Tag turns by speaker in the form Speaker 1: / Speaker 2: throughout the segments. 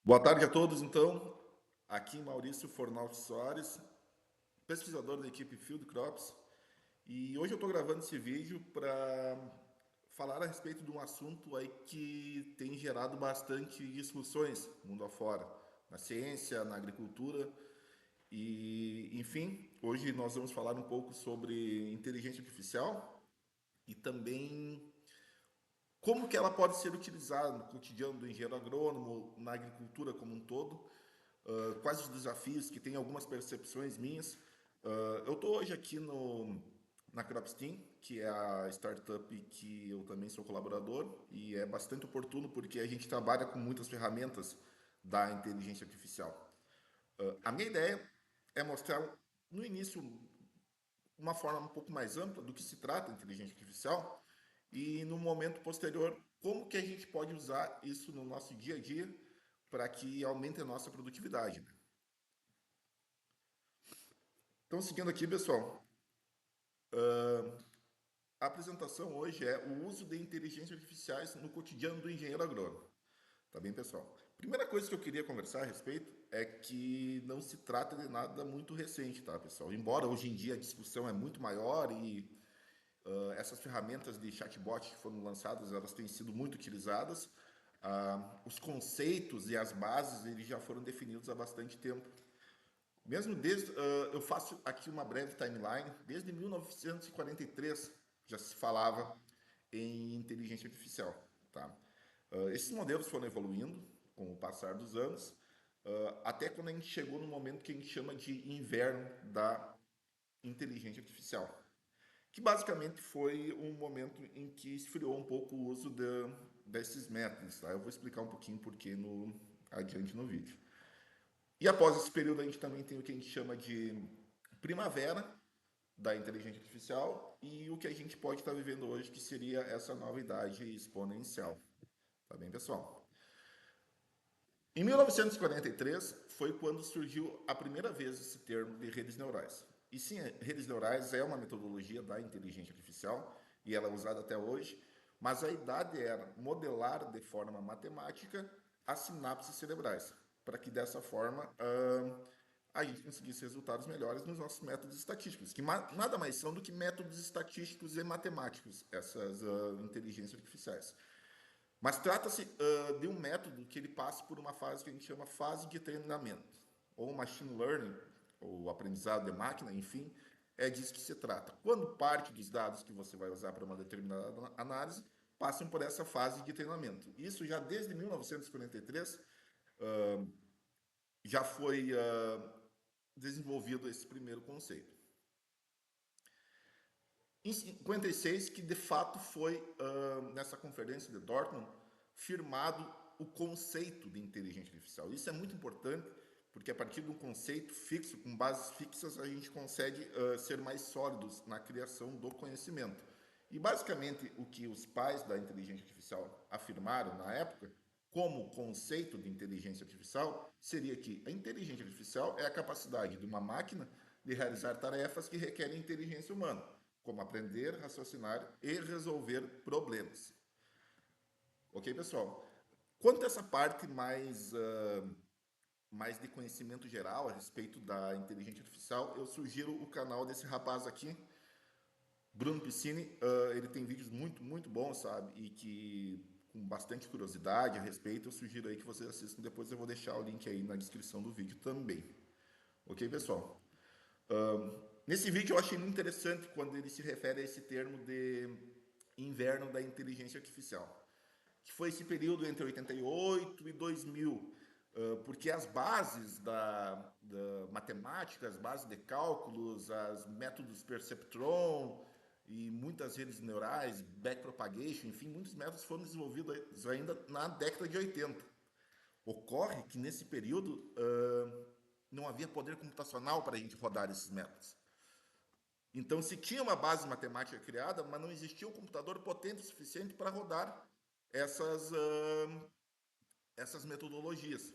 Speaker 1: Boa tarde a todos, então. Aqui Maurício Fornal Soares, pesquisador da equipe Field Crops. E hoje eu estou gravando esse vídeo para falar a respeito de um assunto aí que tem gerado bastante discussões mundo afora, na ciência, na agricultura. E, enfim, hoje nós vamos falar um pouco sobre inteligência artificial e também como que ela pode ser utilizada no cotidiano do engenheiro agrônomo, na agricultura como um todo. Quais os desafios, que tem algumas percepções minhas. Eu estou hoje aqui na Cropsteam, que é a startup que eu também sou colaborador, e é bastante oportuno porque a gente trabalha com muitas ferramentas da inteligência artificial. A minha ideia é mostrar, no início, uma forma um pouco mais ampla do que se trata a inteligência artificial e, no momento posterior, como que a gente pode usar isso no nosso dia a dia para que aumente a nossa produtividade, né? Então, seguindo aqui, pessoal, a apresentação hoje é o uso de inteligências artificiais no cotidiano do engenheiro agrônomo. Tá bem, pessoal? Primeira coisa que eu queria conversar a respeito é que não se trata de nada muito recente, tá, pessoal? Embora hoje em dia a discussão é muito maior e essas ferramentas de chatbot que foram lançadas, elas têm sido muito utilizadas, os conceitos e as bases eles já foram definidos há bastante tempo. Mesmo desde, eu faço aqui uma breve timeline, desde 1943 já se falava em inteligência artificial, tá? Esses modelos foram evoluindo com o passar dos anos, até quando a gente chegou no momento que a gente chama de inverno da inteligência artificial, que basicamente foi um momento em que esfriou um pouco o uso desses métodos, tá? Eu vou explicar um pouquinho por que adiante no vídeo. E após esse período, a gente também tem o que a gente chama de primavera da inteligência artificial e o que a gente pode estar vivendo hoje, que seria essa nova idade exponencial. Tá bem, pessoal? Em 1943 foi quando surgiu a primeira vez esse termo de redes neurais. E sim, redes neurais é uma metodologia da inteligência artificial e ela é usada até hoje, mas a ideia era modelar de forma matemática as sinapses cerebrais, para que dessa forma a gente conseguisse resultados melhores nos nossos métodos estatísticos, que nada mais são do que métodos estatísticos e matemáticos, essas inteligências artificiais. Mas trata-se de um método que ele passa por uma fase que a gente chama fase de treinamento, ou machine learning, ou aprendizado de máquina, enfim, é disso que se trata. Quando parte dos dados que você vai usar para uma determinada análise passam por essa fase de treinamento. Isso já desde 1943 já foi desenvolvido esse primeiro conceito. Em 56, que de fato foi, nessa conferência de Dortmund, firmado o conceito de inteligência artificial. Isso é muito importante, porque a partir de um conceito fixo, com bases fixas, a gente consegue ser mais sólidos na criação do conhecimento. E basicamente o que os pais da inteligência artificial afirmaram na época, como conceito de inteligência artificial, seria que a inteligência artificial é a capacidade de uma máquina de realizar tarefas que requerem inteligência humana, como aprender, raciocinar e resolver problemas. Ok, pessoal? Quanto a essa parte mais de conhecimento geral a respeito da inteligência artificial, eu sugiro o canal desse rapaz aqui, Bruno Piscini. Ele tem vídeos muito bons, sabe? E que com bastante curiosidade a respeito, eu sugiro aí que vocês assistam. Depois eu vou deixar o link aí na descrição do vídeo também. Ok, pessoal? Nesse vídeo eu achei muito interessante quando ele se refere a esse termo de inverno da inteligência artificial, que foi esse período entre 88 e 2000, porque as bases da matemática, as bases de cálculos, os métodos perceptron e muitas redes neurais, backpropagation, enfim, muitos métodos foram desenvolvidos ainda na década de 80. Ocorre que nesse período não havia poder computacional para a gente rodar esses métodos. Então, se tinha uma base matemática criada, mas não existia um computador potente o suficiente para rodar essas, essas metodologias.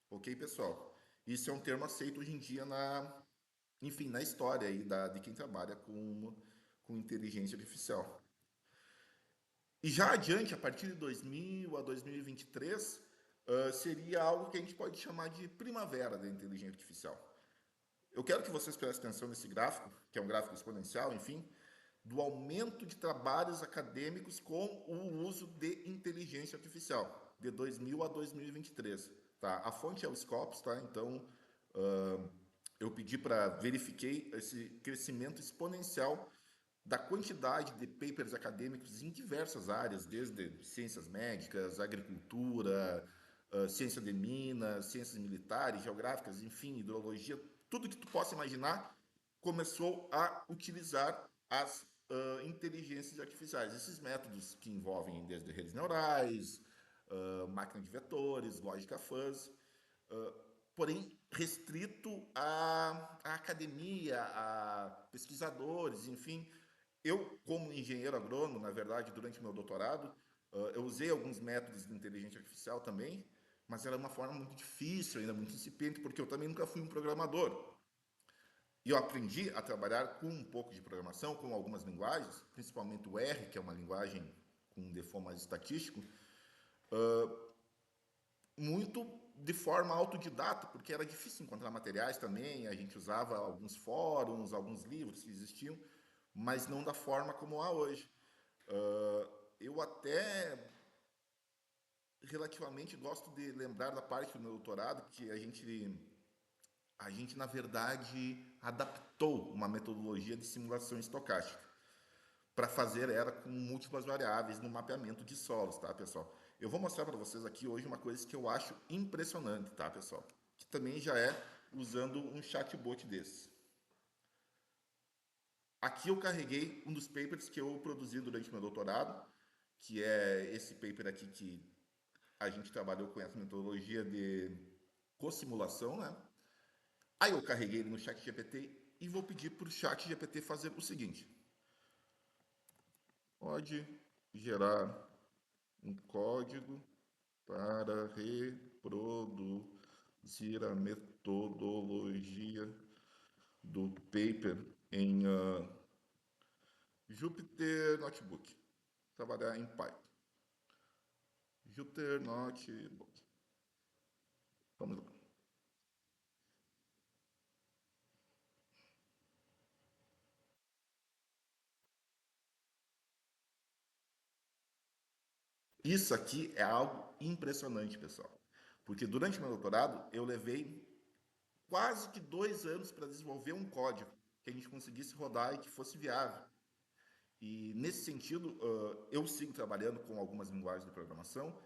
Speaker 1: Ok, pessoal? Isso é um termo aceito hoje em dia enfim, na história aí de quem trabalha com inteligência artificial. E já adiante, a partir de 2000 a 2023, seria algo que a gente pode chamar de primavera da inteligência artificial. Eu quero que vocês prestem atenção nesse gráfico, que é um gráfico exponencial, enfim, do aumento de trabalhos acadêmicos com o uso de inteligência artificial, de 2000 a 2023. Tá? A fonte é o Scopus, tá? Então, eu pedi para verifiquei esse crescimento exponencial da quantidade de papers acadêmicos em diversas áreas, desde ciências médicas, agricultura, ciência de minas, ciências militares, geográficas, enfim, hidrologia, tudo que tu possa imaginar começou a utilizar as inteligências artificiais, esses métodos que envolvem desde redes neurais, máquina de vetores, lógica fuzzy, porém restrito à academia, a pesquisadores, enfim. Eu, como engenheiro agrônomo, na verdade, durante meu doutorado, eu usei alguns métodos de inteligência artificial também, mas era uma forma muito difícil, ainda muito incipiente, porque eu também nunca fui um programador. E eu aprendi a trabalhar com um pouco de programação, com algumas linguagens, principalmente o R, que é uma linguagem com um default mais estatístico, muito de forma autodidata, porque era difícil encontrar materiais também, a gente usava alguns fóruns, alguns livros que existiam, mas não da forma como há hoje. Eu até relativamente gosto de lembrar da parte do meu doutorado que a gente na verdade adaptou uma metodologia de simulação estocástica para fazer era com múltiplas variáveis no mapeamento de solos, tá, pessoal? Eu vou mostrar para vocês aqui hoje uma coisa que eu acho impressionante, tá, pessoal? Que também já é usando um chatbot desse. Aqui eu carreguei um dos papers que eu produzi durante meu doutorado, que é esse paper aqui que a gente trabalhou com essa metodologia de co-simulação, né? Aí eu carreguei ele no chat GPT e vou pedir para o chat GPT fazer o seguinte. Pode gerar um código para reproduzir a metodologia do paper em Jupyter Notebook. Trabalhar em Python. Jupyter Notebook. Vamos lá. Isso aqui é algo impressionante, pessoal. Porque durante meu doutorado eu levei quase que 2 anos para desenvolver um código que a gente conseguisse rodar e que fosse viável. E nesse sentido, eu sigo trabalhando com algumas linguagens de programação.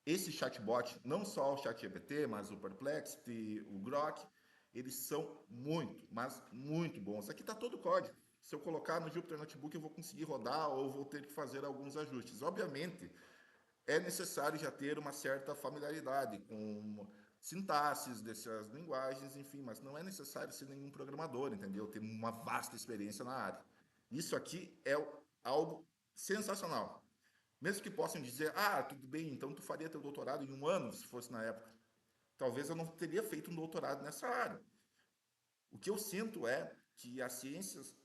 Speaker 1: Esse chatbot, não só o ChatGPT, mas o Perplexity, o Grok, eles são muito, mas muito bons. Aqui está todo o código. Se eu colocar no Jupyter Notebook, eu vou conseguir rodar ou vou ter que fazer alguns ajustes. Obviamente, é necessário já ter uma certa familiaridade com sintaxes dessas linguagens, enfim, mas não é necessário ser nenhum programador, entendeu? Ter uma vasta experiência na área. Isso aqui é algo sensacional. Mesmo que possam dizer, ah, tudo bem, então tu faria teu doutorado em um ano, se fosse na época. Talvez eu não teria feito um doutorado nessa área. O que eu sinto é que as ciências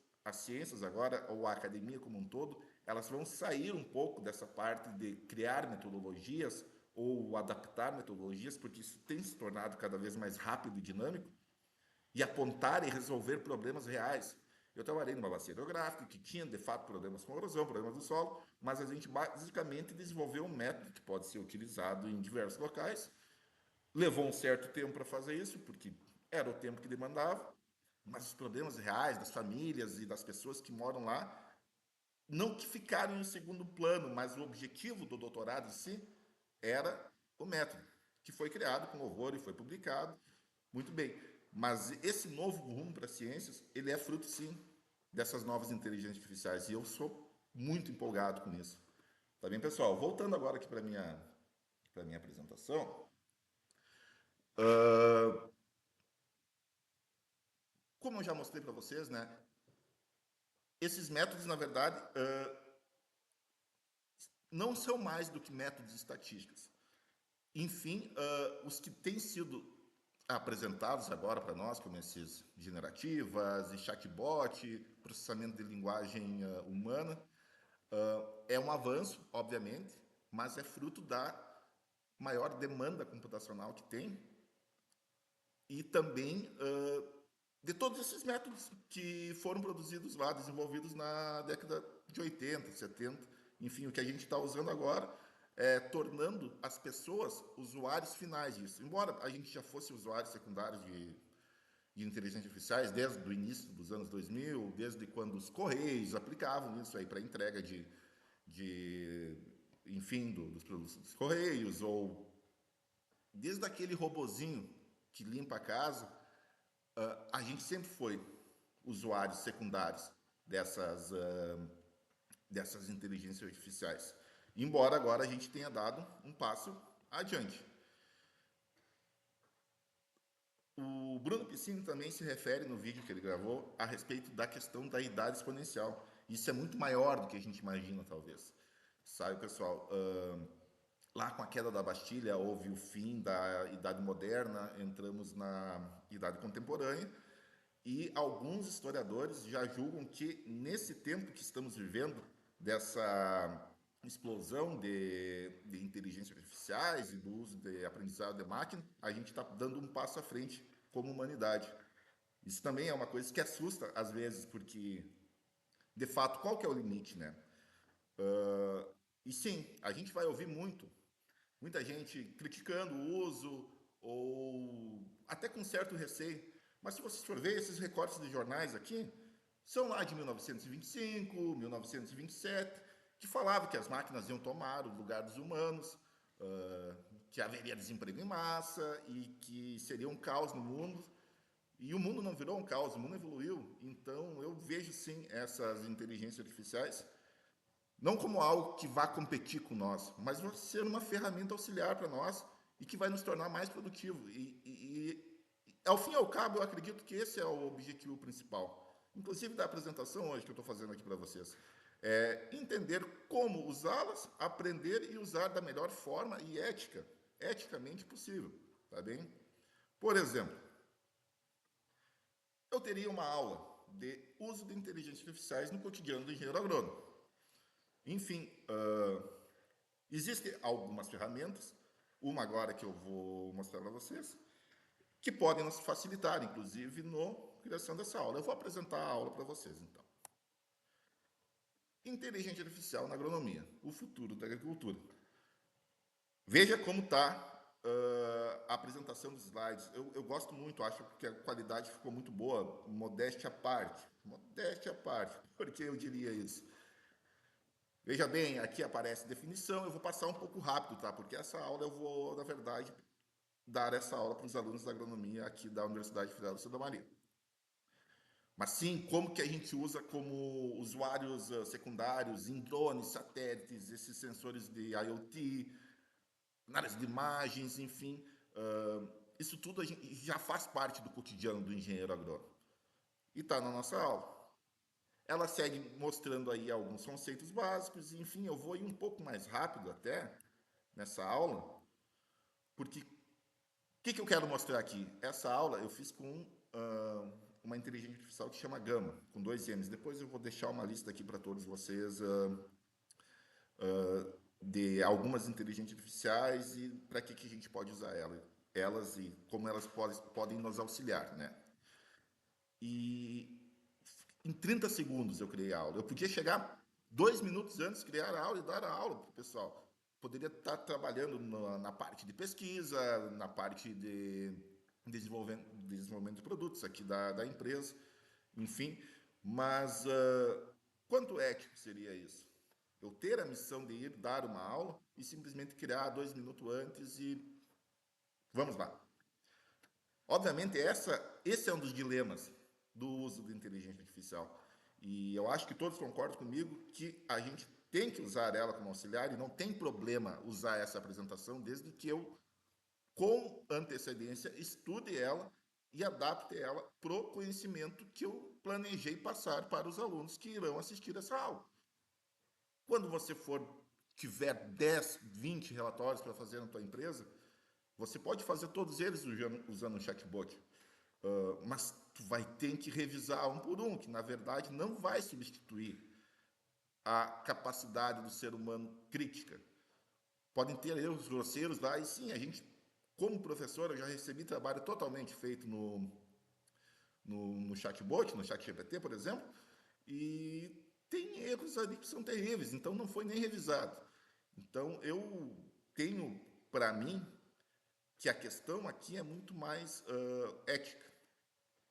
Speaker 1: agora, ou a academia como um todo, elas vão sair um pouco dessa parte de criar metodologias ou adaptar metodologias, porque isso tem se tornado cada vez mais rápido e dinâmico, e apontar e resolver problemas reais. Eu trabalhei numa bacia hidrográfica que tinha, de fato, problemas com erosão, problemas do solo, mas a gente basicamente desenvolveu um método que pode ser utilizado em diversos locais. Levou um certo tempo para fazer isso, porque era o tempo que demandava, mas os problemas reais das famílias e das pessoas que moram lá, não que ficaram em segundo plano, mas o objetivo do doutorado em si era o método, que foi criado com louvor e foi publicado. Muito bem. Mas esse novo rumo para as ciências, ele é fruto, sim, dessas novas inteligências artificiais. E eu sou muito empolgado com isso. Tá bem, pessoal? Voltando agora aqui para minha apresentação. Uh, Como eu já mostrei para vocês, né? Esses métodos, na verdade, não são mais do que métodos estatísticos. Enfim, os que têm sido apresentados agora para nós, como esses generativas e chatbot, processamento de linguagem humana, é um avanço, obviamente, mas é fruto da maior demanda computacional que tem e também de todos esses métodos que foram produzidos lá, desenvolvidos na década de 80, 70, enfim, o que a gente está usando agora, tornando as pessoas usuários finais disso. Embora a gente já fosse usuário secundário de inteligência artificiais desde o início dos anos 2000, desde quando os Correios aplicavam isso aí para entrega de enfim, dos produtos dos Correios, ou desde aquele robozinho que limpa a casa, a gente sempre foi usuários secundários dessas inteligências artificiais. Embora agora a gente tenha dado um passo adiante. O Bruno Piscine também se refere no vídeo que ele gravou a respeito da questão da idade exponencial. Isso é muito maior do que a gente imagina, talvez. Sabe, pessoal? Lá com a queda da Bastilha houve o fim da Idade Moderna, entramos na Idade Contemporânea, e alguns historiadores já julgam que nesse tempo que estamos vivendo, dessa explosão de inteligências artificiais e do uso de aprendizado de máquina, a gente está dando um passo à frente como humanidade. Isso também é uma coisa que assusta às vezes, porque, de fato, qual que é o limite, né? E sim, a gente vai ouvir muita gente criticando o uso ou até com certo receio. Mas se vocês for ver esses recortes de jornais aqui, são lá de 1925, 1927, que falava que as máquinas iam tomar o lugar dos humanos, que haveria desemprego em massa e que seria um caos no mundo. E o mundo não virou um caos, o mundo evoluiu. Então eu vejo sim essas inteligências artificiais não como algo que vá competir com nós, mas vai ser uma ferramenta auxiliar para nós e que vai nos tornar mais produtivos. Ao fim e ao cabo, eu acredito que esse é o objetivo principal, inclusive da apresentação hoje que eu estou fazendo aqui para vocês. É entender como usá-las, aprender e usar da melhor forma e eticamente possível, tá bem? Por exemplo, eu teria uma aula de uso de inteligências artificiais no cotidiano do engenheiro agrônomo. Enfim, existem algumas ferramentas, uma agora que eu vou mostrar para vocês, que podem nos facilitar, inclusive, na criação dessa aula. Eu vou apresentar a aula para vocês, então. Inteligência artificial na agronomia, o futuro da agricultura. Veja como está a apresentação dos slides. Eu gosto muito, acho que a qualidade ficou muito boa, modéstia à parte. Modéstia à parte, por que eu diria isso? Veja bem, aqui aparece definição, eu vou passar um pouco rápido, tá? Porque essa aula eu vou, na verdade, dar essa aula para os alunos da agronomia aqui da Universidade Federal de Santa Maria. Mas sim, como que a gente usa como usuários secundários em drones, satélites, esses sensores de IoT, análise de imagens, enfim, isso tudo já faz parte do cotidiano do engenheiro agrônomo. E está na nossa aula. Ela segue mostrando aí alguns conceitos básicos, e, enfim, eu vou ir um pouco mais rápido até nessa aula, porque que eu quero mostrar aqui? Essa aula eu fiz com uma inteligência artificial que chama Gama, com 2 M's. Depois eu vou deixar uma lista aqui para todos vocês de algumas inteligências artificiais e para que a gente pode usar elas e como elas podem nos auxiliar, né? E em 30 segundos eu criei a aula. Eu podia chegar 2 minutos antes, criar a aula e dar a aula para o pessoal. Poderia estar trabalhando na parte de pesquisa, na parte de desenvolvimento de produtos aqui da empresa, enfim. Mas quanto ético seria isso? Eu ter a missão de ir dar uma aula e simplesmente criar 2 minutos antes e vamos lá. Obviamente, esse é um dos dilemas do uso da inteligência artificial. E eu acho que todos concordam comigo que a gente tem que usar ela como auxiliar e não tem problema usar essa apresentação, desde que eu, com antecedência, estude ela e adapte ela para o conhecimento que eu planejei passar para os alunos que irão assistir essa aula. Quando você tiver 10, 20 relatórios para fazer na tua empresa, você pode fazer todos eles usando um chatbot, mas tu vai ter que revisar um por um, que na verdade não vai substituir a capacidade do ser humano crítica. podem ter erros grosseiros lá, e sim, a gente, como professor, eu já recebi trabalho totalmente feito no chatbot, no chat GPT, por exemplo, e tem erros ali que são terríveis, então não foi nem revisado. Então eu tenho para mim que a questão aqui é muito mais ética,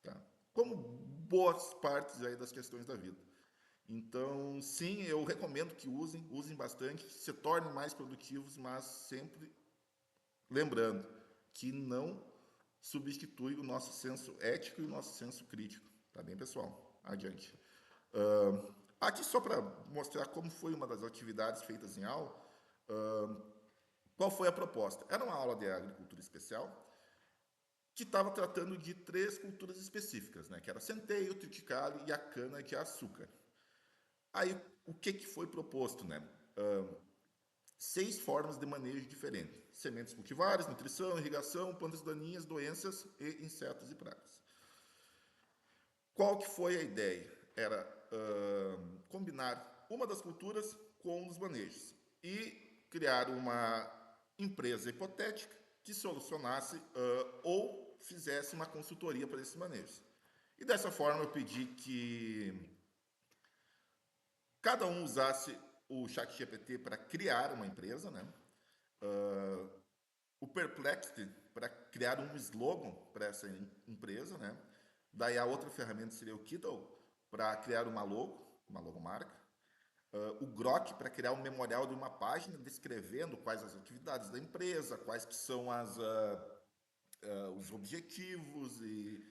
Speaker 1: tá? Como boas partes aí das questões da vida. Então, sim, eu recomendo que usem bastante, se tornem mais produtivos, mas sempre lembrando que não substitui o nosso senso ético e o nosso senso crítico. Tá bem, pessoal? Adiante. Aqui só para mostrar como foi uma das atividades feitas em aula, qual foi a proposta? Era uma aula de agricultura especial que estava tratando de três culturas específicas, né? Que era centeio, triticale e a cana de açúcar. Aí, o que foi proposto, né? 6 formas de manejo diferentes: sementes cultivares, nutrição, irrigação, plantas daninhas, doenças e insetos e pragas. Qual que foi a ideia? Era combinar uma das culturas com um dos manejos e criar uma empresa hipotética que solucionasse ou fizesse uma consultoria para esses manejos. E dessa forma eu pedi que cada um usasse o chat GPT para criar uma empresa, né? O Perplexity para criar um slogan para essa empresa, né? Daí a outra ferramenta seria o Kiddle para criar uma logomarca. O Grok para criar um memorial de uma página descrevendo quais as atividades da empresa, quais que são os objetivos e,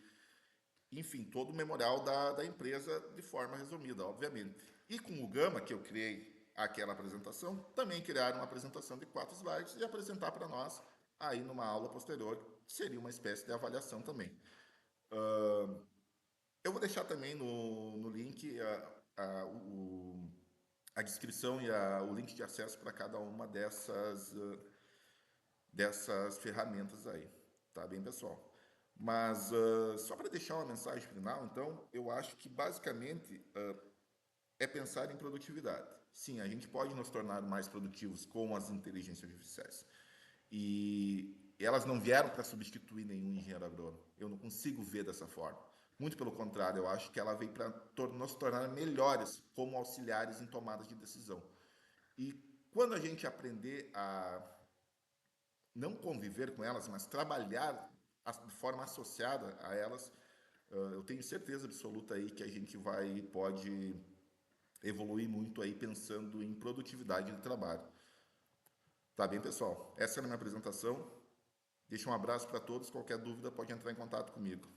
Speaker 1: enfim, todo o memorial da empresa de forma resumida, obviamente. E com o Gama, que eu criei aquela apresentação, também criar uma apresentação de 4 slides e apresentar para nós aí numa aula posterior, que seria uma espécie de avaliação também. Eu vou deixar também no link a descrição e o link de acesso para cada uma dessas ferramentas aí, tá bem, pessoal? Mas só para deixar uma mensagem final, então, eu acho que basicamente é pensar em produtividade. Sim, a gente pode nos tornar mais produtivos com as inteligências artificiais. E elas não vieram para substituir nenhum engenheiro agrônomo. Eu não consigo ver dessa forma. Muito pelo contrário, eu acho que ela veio para nos tornar melhores como auxiliares em tomadas de decisão. E quando a gente aprender a não conviver com elas, mas trabalhar de forma associada a elas, eu tenho certeza absoluta aí que a gente pode evoluir muito aí pensando em produtividade de trabalho. Tá bem, pessoal? Essa era a minha apresentação. Deixa um abraço para todos. Qualquer dúvida pode entrar em contato comigo.